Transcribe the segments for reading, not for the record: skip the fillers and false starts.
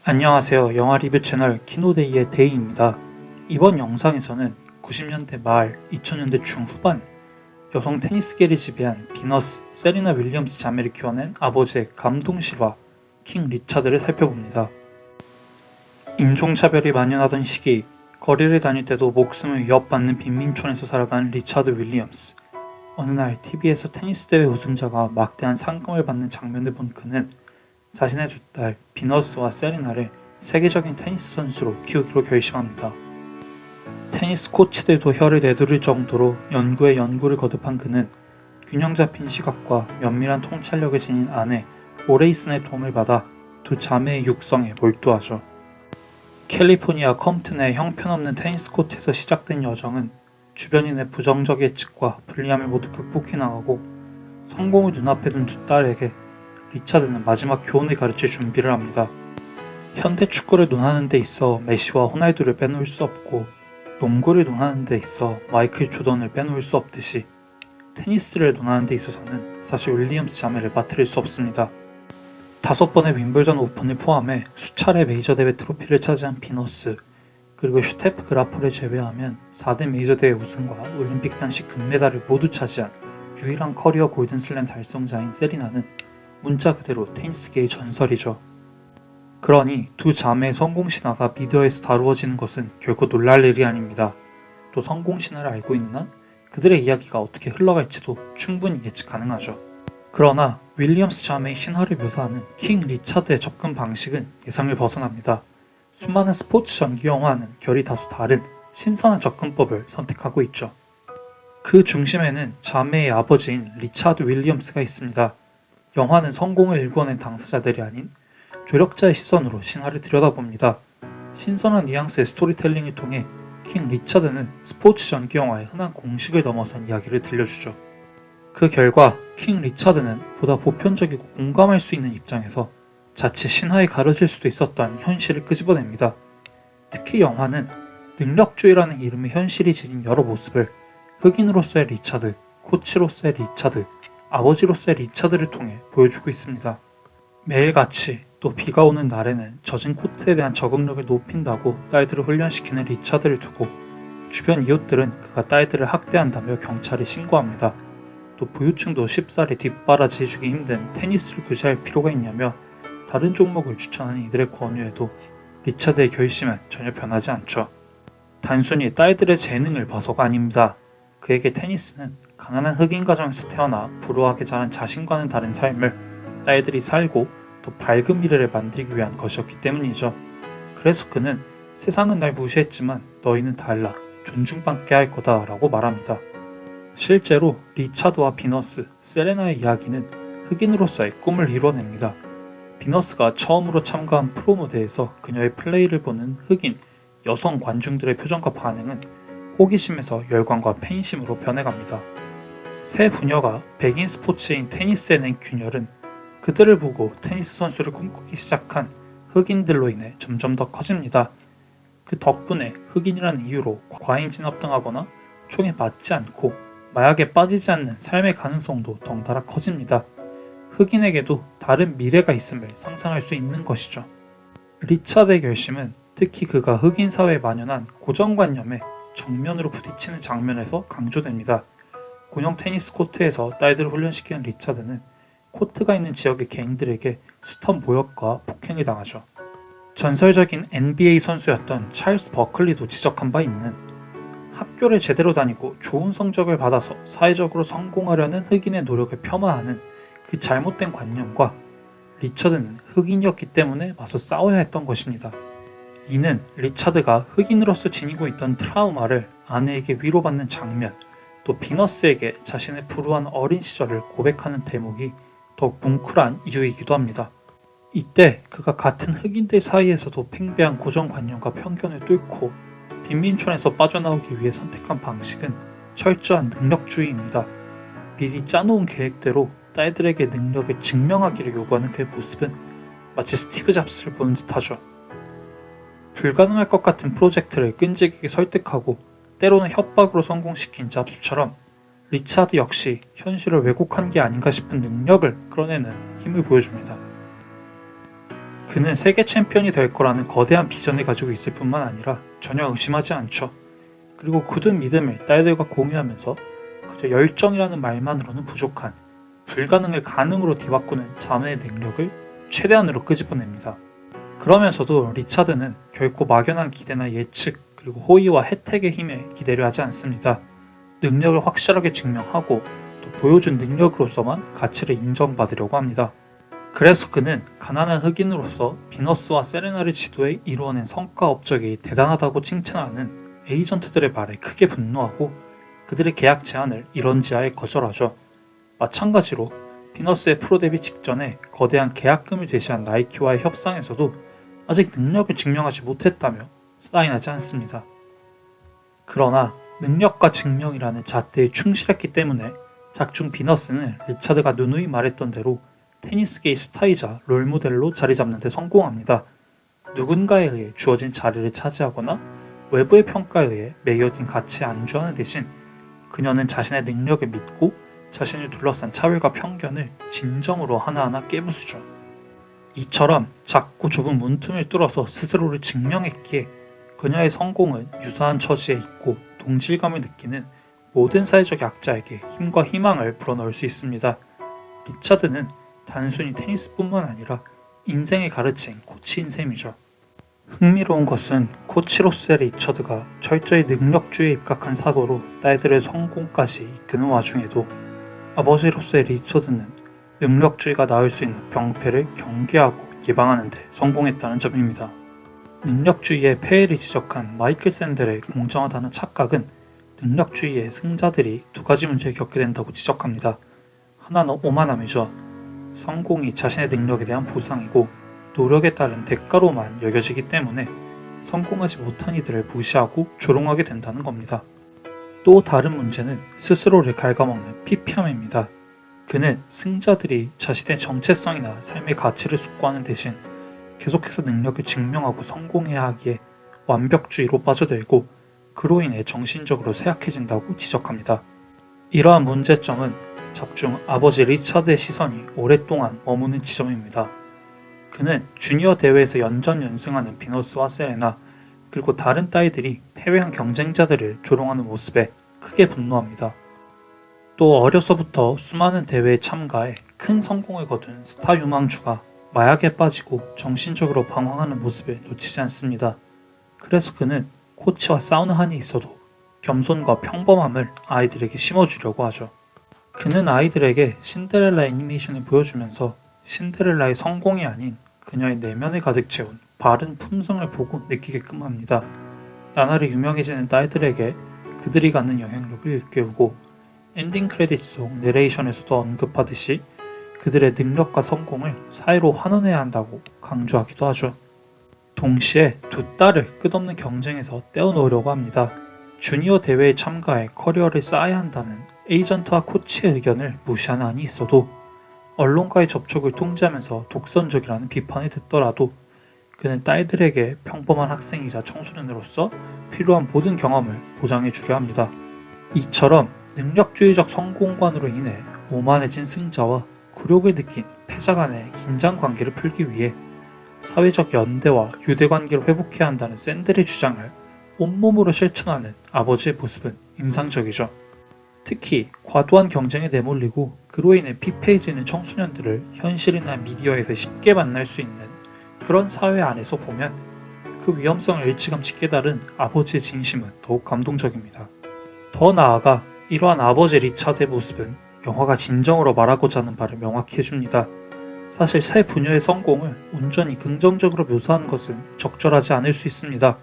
안녕하세요. 영화 리뷰 채널 키노데이의 데이입니다. 이번 영상에서는 90년대 말, 2000년대 중후반 여성 테니스계를 지배한 비너스, 세리나 윌리엄스 자매를 키워낸 아버지의 감동 실화 킹 리차드를 살펴봅니다. 인종차별이 만연하던 시기, 거리를 다닐 때도 목숨을 위협받는 빈민촌에서 살아간 리차드 윌리엄스. 어느 날 TV에서 테니스 대회 우승자가 막대한 상금을 받는 장면을 본 그는 자신의 두 딸 비너스와 세리나를 세계적인 테니스 선수로 키우기로 결심합니다. 테니스 코치들도 혀를 내두를 정도로 연구에 연구를 거듭한 그는 균형 잡힌 시각과 면밀한 통찰력을 지닌 아내 오레이슨의 도움을 받아 두 자매의 육성에 몰두하죠. 캘리포니아 컴튼의 형편없는 테니스 코트에서 시작된 여정은 주변인의 부정적 예측과 불리함을 모두 극복해 나가고 성공을 눈앞에 둔 두 딸에게 리차드는 마지막 교훈을 가르칠 준비를 합니다. 현대 축구를 논하는 데 있어 메시와 호날두를 빼놓을 수 없고 농구를 논하는 데 있어 마이클 조던을 빼놓을 수 없듯이 테니스를 논하는 데 있어서는 사실 윌리엄스 자매를 빠뜨릴 수 없습니다. 5번의 윈블던 오픈을 포함해 수차례 메이저 대회 트로피를 차지한 비너스, 그리고 슈테프 그라퍼를 제외하면 4대 메이저 대회 우승과 올림픽 단식 금메달을 모두 차지한 유일한 커리어 골든슬램 달성자인 세리나는 문자 그대로 테니스계의 전설이죠. 그러니 두 자매의 성공 신화가 미디어에서 다루어지는 것은 결코 놀랄 일이 아닙니다. 또 성공 신화를 알고 있는 한 그들의 이야기가 어떻게 흘러갈지도 충분히 예측 가능하죠. 그러나 윌리엄스 자매의 신화를 묘사하는 킹 리차드의 접근 방식은 예상을 벗어납니다. 수많은 스포츠 전기 영화와는 결이 다소 다른 신선한 접근법을 선택하고 있죠. 그 중심에는 자매의 아버지인 리차드 윌리엄스가 있습니다. 영화는 성공을 일궈낸 당사자들이 아닌 조력자의 시선으로 신화를 들여다봅니다. 신선한 뉘앙스의 스토리텔링을 통해 킹 리차드는 스포츠 전기 영화의 흔한 공식을 넘어선 이야기를 들려주죠. 그 결과 킹 리차드는 보다 보편적이고 공감할 수 있는 입장에서 자칫 신화에 가려질 수도 있었던 현실을 끄집어냅니다. 특히 영화는 능력주의라는 이름의 현실이 지닌 여러 모습을 흑인으로서의 리차드, 코치로서의 리차드, 아버지로서의 리차드를 통해 보여주고 있습니다. 매일같이 또 비가 오는 날에는 젖은 코트에 대한 적응력을 높인다고 딸들을 훈련시키는 리차드를 두고 주변 이웃들은 그가 딸들을 학대한다며 경찰에 신고합니다. 또 부유층도 쉽사리 뒷바라지해주기 힘든 테니스를 굳이 할 필요가 있냐며 다른 종목을 추천하는 이들의 권유에도 리차드의 결심은 전혀 변하지 않죠. 단순히 딸들의 재능을 봐서가 아닙니다. 그에게 테니스는 가난한 흑인 가정에서 태어나 불우하게 자란 자신과는 다른 삶을 딸들이 살고 더 밝은 미래를 만들기 위한 것이었기 때문이죠. 그래서 그는 세상은 날 무시했지만 너희는 달라, 존중받게 할 거다 라고 말합니다. 실제로 리차드와 비너스, 세레나의 이야기는 흑인으로서의 꿈을 이뤄냅니다. 비너스가 처음으로 참가한 프로 무대에서 그녀의 플레이를 보는 흑인, 여성 관중들의 표정과 반응은 호기심에서 열광과 팬심으로 변해갑니다. 새 부녀가 백인 스포츠인 테니스에 낸 균열은 그들을 보고 테니스 선수를 꿈꾸기 시작한 흑인들로 인해 점점 더 커집니다. 그 덕분에 흑인이라는 이유로 과잉 진압당하거나 총에 맞지 않고 마약에 빠지지 않는 삶의 가능성도 덩달아 커집니다. 흑인에게도 다른 미래가 있음을 상상할 수 있는 것이죠. 리차드의 결심은 특히 그가 흑인 사회에 만연한 고정관념에 정면으로 부딪히는 장면에서 강조됩니다. 공영 테니스 코트에서 딸들을 훈련시키는 리차드는 코트가 있는 지역의 개인들에게 숱한 모욕과 폭행을 당하죠. 전설적인 NBA 선수였던 찰스 버클리도 지적한 바 있는 학교를 제대로 다니고 좋은 성적을 받아서 사회적으로 성공하려는 흑인의 노력을 폄하하는 그 잘못된 관념과 리차드는 흑인이었기 때문에 맞서 싸워야 했던 것입니다. 이는 리차드가 흑인으로서 지니고 있던 트라우마를 아내에게 위로받는 장면, 또 비너스에게 자신의 불우한 어린 시절을 고백하는 대목이 더욱 뭉클한 이유이기도 합니다. 이때 그가 같은 흑인들 사이에서도 팽배한 고정관념과 편견을 뚫고 빈민촌에서 빠져나오기 위해 선택한 방식은 철저한 능력주의입니다. 미리 짜놓은 계획대로 딸들에게 능력을 증명하기를 요구하는 그의 모습은 마치 스티브 잡스를 보는 듯하죠. 불가능할 것 같은 프로젝트를 끈질기게 설득하고 때로는 협박으로 성공시킨 잡스처럼 리차드 역시 현실을 왜곡한 게 아닌가 싶은 능력을 끌어내는 힘을 보여줍니다. 그는 세계 챔피언이 될 거라는 거대한 비전을 가지고 있을 뿐만 아니라 전혀 의심하지 않죠. 그리고 굳은 믿음을 딸들과 공유하면서 그저 열정이라는 말만으로는 부족한 불가능을 가능으로 뒤바꾸는 자매의 능력을 최대한으로 끄집어냅니다. 그러면서도 리차드는 결코 막연한 기대나 예측 그리고 호의와 혜택의 힘에 기대려 하지 않습니다. 능력을 확실하게 증명하고 또 보여준 능력으로서만 가치를 인정받으려고 합니다. 그래서 그는 가난한 흑인으로서 비너스와 세레나를 지도해 이루어낸 성과 업적이 대단하다고 칭찬하는 에이전트들의 말에 크게 분노하고 그들의 계약 제안을 이런지하에 거절하죠. 마찬가지로 비너스의 프로 데뷔 직전에 거대한 계약금을 제시한 나이키와의 협상에서도 아직 능력을 증명하지 못했다며 사인하지 않습니다. 그러나 능력과 증명이라는 잣대에 충실했기 때문에 작중 비너스는 리차드가 누누이 말했던 대로 테니스계의 스타이자 롤모델로 자리 잡는 데 성공합니다. 누군가에 의해 주어진 자리를 차지하거나 외부의 평가에 의해 매겨진 가치에 안주하는 대신 그녀는 자신의 능력을 믿고 자신을 둘러싼 차별과 편견을 진정으로 하나하나 깨부수죠. 이처럼 작고 좁은 문틈을 뚫어서 스스로를 증명했기에 그녀의 성공은 유사한 처지에 있고 동질감을 느끼는 모든 사회적 약자에게 힘과 희망을 불어넣을 수 있습니다. 리차드는 단순히 테니스뿐만 아니라 인생을 가르친 코치인 셈이죠. 흥미로운 것은 코치로서의 리처드가 철저히 능력주의에 입각한 사고로 딸들의 성공까지 이끄는 와중에도 아버지로서의 리처드는 능력주의가 낳을 수 있는 병폐를 경계하고 예방하는 데 성공했다는 점입니다. 능력주의의 폐해를 지적한 마이클 샌델의 공정하다는 착각은 능력주의의 승자들이 두 가지 문제를 겪게 된다고 지적합니다. 하나는 오만함이죠. 성공이 자신의 능력에 대한 보상이고 노력에 따른 대가로만 여겨지기 때문에 성공하지 못한 이들을 무시하고 조롱하게 된다는 겁니다. 또 다른 문제는 스스로를 갉아먹는 피폐함입니다. 그는 승자들이 자신의 정체성이나 삶의 가치를 숙고하는 대신 계속해서 능력을 증명하고 성공해야 하기에 완벽주의로 빠져들고 그로 인해 정신적으로 쇠약해진다고 지적합니다. 이러한 문제점은 작중 아버지 리차드의 시선이 오랫동안 머무는 지점입니다. 그는 주니어 대회에서 연전연승하는 비너스와 세레나 그리고 다른 딸들이 패배한 경쟁자들을 조롱하는 모습에 크게 분노합니다. 또 어려서부터 수많은 대회에 참가해 큰 성공을 거둔 스타 유망주가 마약에 빠지고 정신적으로 방황하는 모습을 놓치지 않습니다. 그래서 그는 코치와 싸우는 한이 있어도 겸손과 평범함을 아이들에게 심어주려고 하죠. 그는 아이들에게 신데렐라 애니메이션을 보여주면서 신데렐라의 성공이 아닌 그녀의 내면을 가득 채운 바른 품성을 보고 느끼게끔 합니다. 나날이 유명해지는 딸들에게 그들이 갖는 영향력을 일깨우고 엔딩 크레딧 속 내레이션에서도 언급하듯이 그들의 능력과 성공을 사이로 환원해야 한다고 강조하기도 하죠. 동시에 두 딸을 끝없는 경쟁에서 떼어놓으려고 합니다. 주니어 대회에 참가해 커리어를 쌓아야 한다는 에이전트와 코치의 의견을 무시하는 한이 있어도 언론과의 접촉을 통제하면서 독선적이라는 비판을 듣더라도 그는 딸들에게 평범한 학생이자 청소년으로서 필요한 모든 경험을 보장해 주려 합니다. 이처럼 능력주의적 성공관으로 인해 오만해진 승자와 굴욕을 느낀 패자 간의 긴장 관계를 풀기 위해 사회적 연대와 유대 관계를 회복해야 한다는 샌델의 주장을 온몸으로 실천하는 아버지의 모습은 인상적이죠. 특히 과도한 경쟁에 내몰리고 그로 인해 피폐해지는 청소년들을 현실이나 미디어에서 쉽게 만날 수 있는 그런 사회 안에서 보면 그 위험성을 일찌감치 깨달은 아버지의 진심은 더욱 감동적입니다. 더 나아가 이러한 아버지 리차드의 모습은 영화가 진정으로 말하고자 하는 바를 명확히 해줍니다. 사실 새 부녀의 성공을 온전히 긍정적으로 묘사하는 것은 적절하지 않을 수 있습니다.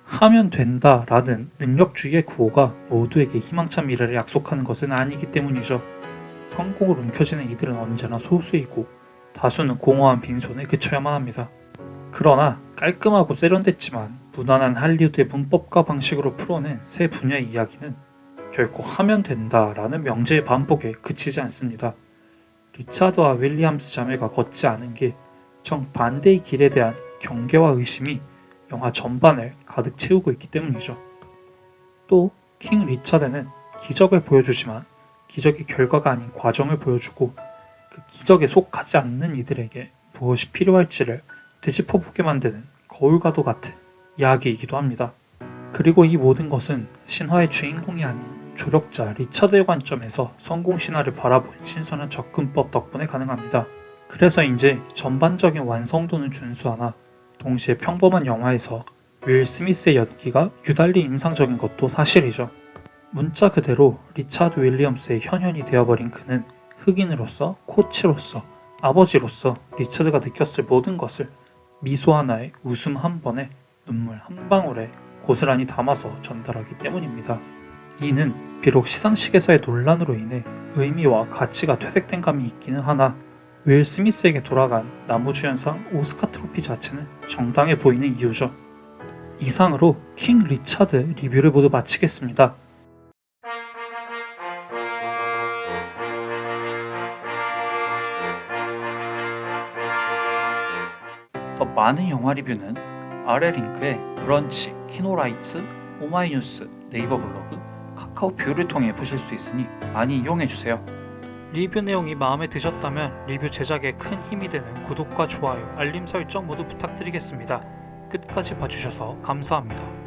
하면 된다 라는 능력주의의 구호가 모두에게 희망찬 미래를 약속하는 것은 아니기 때문이죠. 성공을 움켜쥐는 이들은 언제나 소수이고 다수는 공허한 빈손에 그쳐야만 합니다. 그러나 깔끔하고 세련됐지만 무난한 할리우드의 문법과 방식으로 풀어낸 새 부녀의 이야기는 결코 하면 된다 라는 명제의 반복에 그치지 않습니다. 리차드와 윌리엄스 자매가 걷지 않은 길, 정반대의 길에 대한 경계와 의심이 영화 전반을 가득 채우고 있기 때문이죠. 또 킹 리차드는 기적을 보여주지만 기적이 결과가 아닌 과정을 보여주고 그 기적에 속하지 않는 이들에게 무엇이 필요할지를 되짚어보게 만드는 거울과도 같은 이야기이기도 합니다. 그리고 이 모든 것은 신화의 주인공이 아닌 조력자 리차드의 관점에서 성공 신화를 바라본 신선한 접근법 덕분에 가능합니다. 그래서인지 전반적인 완성도는 준수하나 동시에 평범한 영화에서 윌 스미스의 연기가 유달리 인상적인 것도 사실이죠. 문자 그대로 리차드 윌리엄스의 현현이 되어버린 그는 흑인으로서, 코치로서, 아버지로서 리차드가 느꼈을 모든 것을 미소 하나에 웃음 한 번에 눈물 한 방울에 고스란히 담아서 전달하기 때문입니다. 이는 비록 시상식에서의 논란으로 인해 의미와 가치가 퇴색된 감이 있기는 하나 윌 스미스에게 돌아간 나무주연상 오스카 트로피 자체는 정당해 보이는 이유죠. 이상으로 킹 리차드 리뷰를 모두 마치겠습니다. 더 많은 영화 리뷰는 아래 링크에 브런치, 키노라이츠, 오마이뉴스, 네이버 블로그, 카카오 뷰를 통해 보실 수 있으니 많이 이용해주세요. 리뷰 내용이 마음에 드셨다면 리뷰 제작에 큰 힘이 되는 구독과 좋아요, 알림 설정 모두 부탁드리겠습니다. 끝까지 봐주셔서 감사합니다.